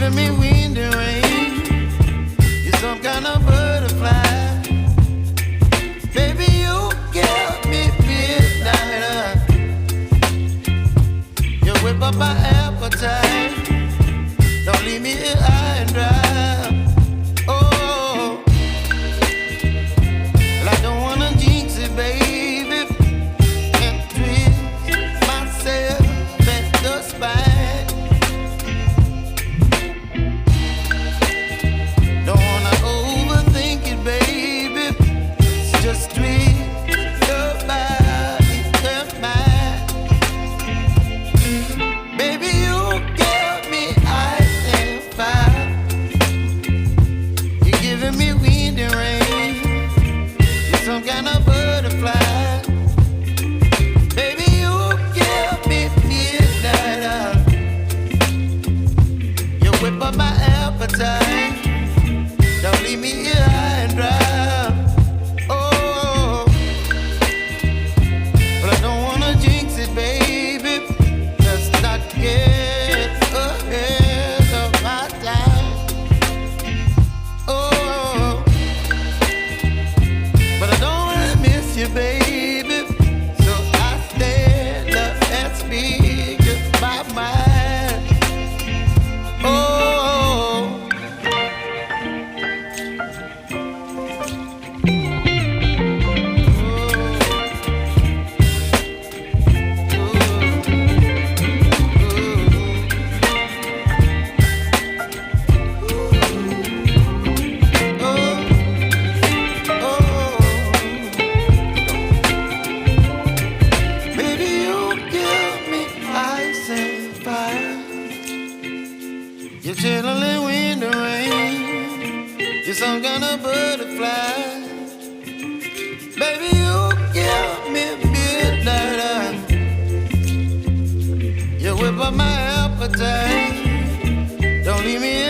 giving me wind and rain. You're some kind of butterfly. Baby, you give me midnight. You whip up my appetite. Don't leave me here high and dry. Oh, well, I don't wanna jinx it, baby, and twist myself at the spine. Don't wanna overthink it, baby. It's just twist your body and mine. Baby, you give me ice and fire. You're giving me wind and rain. You're some kind of butterfly. Baby, you give me midnight. You whip up my appetite. Don't leave me here high and dry. Oh, but I don't wanna jinx it, baby. Let's not get ahead of my time. Oh, but I don't wanna miss you, baby. So I stand up and speak my mind. Oh. Baby, you give me ice and fire. You're chilling wind and rain. You're some kind of butterfly. Baby, you give me midnight. You whip up my appetite. Don't leave me